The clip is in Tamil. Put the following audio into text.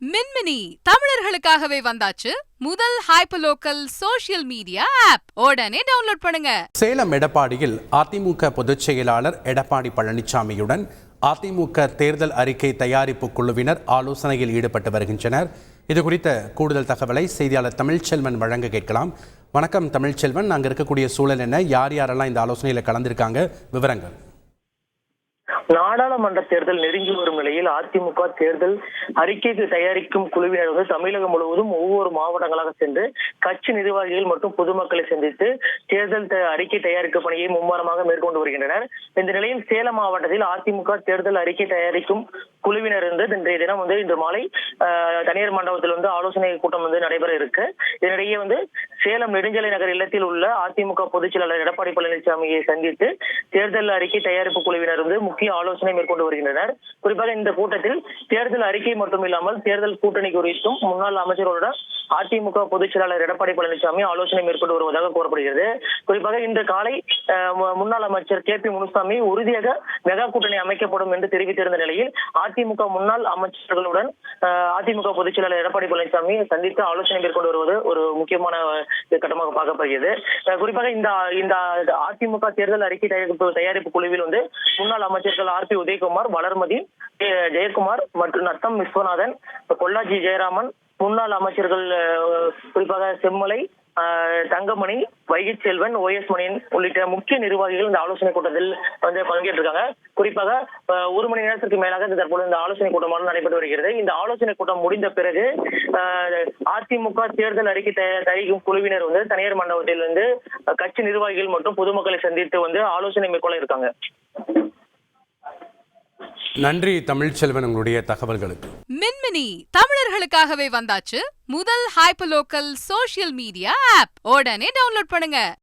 மின்மினி தமிழர்களுக்காகவே வந்தாச்சு முதல் ஹைப்பர்லோக்கல் சோஷியல் மீடியா ஆப். உடனே டவுன்லோட் பண்ணுங்க. சேலம் எடப்பாடியில் அதிமுக பொதுச் செயலாளர் எடப்பாடி பழனிசாமியுடன் அதிமுக தேர்தல் அறிக்கை தயாரிப்பு குழுவினர் ஆலோசனையில் ஈடுபட்டு வருகின்றனர். இது குறித்த கூடுதல் தகவலை செய்தியாளர் தமிழ்ச்செல்வன் வழங்க கேட்கலாம். வணக்கம் தமிழ்ச்செல்வன், அங்கே இருக்கக்கூடிய சூழல் என்ன? யார் யாரெல்லாம் இந்த ஆலோசனையில் கலந்திருக்காங்க? விவரங்கள். நாடாளுமன்ற தேர்தல் நெருங்கி வரும் நிலையில் அதிமுக தேர்தல் அறிக்கைக்கு தயாரிக்கும் குழுவினர் வந்து தமிழகம் முழுவதும் ஒவ்வொரு மாவட்டங்களாக சென்று கட்சி நிர்வாகிகள் மற்றும் பொதுமக்களை சந்தித்து தேர்தல் அறிக்கை தயாரிக்கும் பணியை மும்முரமாக மேற்கொண்டு வருகின்றனர். இந்த நிலையில் சேலம் மாவட்டத்தில் அதிமுக தேர்தல் அறிக்கை தயாரிக்கும் குழுவினர் இன்றைய தினம் இன்று மாலை தனியார் மண்டபத்தில் ஆலோசனை கூட்டம் நடைபெற இருக்கு. இதனிடையே சேலம் நெடுஞ்சாலை நகர் இல்லத்தில் உள்ள அதிமுக பொதுச் செயலாளர் எடப்பாடி பழனிசாமியை சந்தித்து தேர்தல் அறிக்கை தயாரிப்பு குழுவினர் முக்கிய ஆலோசனை மேற்கொண்டு வருகின்றனர். குறிப்பாக இந்த கூட்டத்தில் தேர்தல் அறிக்கை மட்டுமில்லாமல் தேர்தல் கூட்டணி குறித்தும் முன்னாள் அமைச்சர்களுடன் அதிமுக பொதுச் செயலாளர் எடப்பாடி பழனிசாமி ஆலோசனை மேற்கொண்டு வருவதாக கூறப்படுகிறது. குறிப்பாக இன்று காலை முன்னாள் அமைச்சர் KP முனுசாமி உறுதியாக மெகா கூட்டணி அமைக்கப்படும் என்று தெரிவித்திருந்த நிலையில் அதிமுக முன்னாள் அமைச்சர்களுடன் அதிமுக பொதுச் செயலாளர் எடப்பாடி பழனிசாமி சந்தித்து ஆலோசனை மேற்கொண்டு வருவது ஒரு முக்கியமான கட்டமாக பார்க்கப்படுகிறது. குறிப்பாக இந்த அதிமுக தேர்தல் அறிக்கை தயாரிப்பு குழுவில் முன்னாள் அமைச்சர்கள் RP உதயகுமார், வளர்மதி, ஜெயக்குமார் மற்றும் நத்தம் விஸ்வநாதன், பொள்ளாச்சி ஜெயராமன், முன்னாள் அமைச்சர்கள் குறிப்பாக செம்மலை, தங்கமணி, வைகைச் செல்வன், OS மணியன் உள்ளிட்ட முக்கிய நிர்வாகிகள் இந்த ஆலோசனை கூட்டத்தில் பங்கேற்றிருக்காங்க. குறிப்பாக 1 மணி நேரத்திற்கு மேலாக தற்போது இந்த ஆலோசனை கூட்டமாக நடைபெற்று வருகிறது. இந்த ஆலோசனை கூட்டம் முடிந்த பிறகு அதிமுக தேர்தல் அறிக்கை தயாரிக்கும் குழுவினர் தனியார் மண்டபத்தில் கட்சி நிர்வாகிகள் மற்றும் பொதுமக்களை சந்தித்து ஆலோசனை மேற்கொள்ள இருக்காங்க. நன்றி தமிழ்ச்செல்வன், உங்களுடைய தகவல்களுக்கு. மின்மினி தமிழர்களுக்காகவே வந்தாச்சு முதல் ஹைப்பர்லோக்கல் சோஷியல் மீடியா ஆப். உடனே டவுன்லோட் பண்ணுங்க.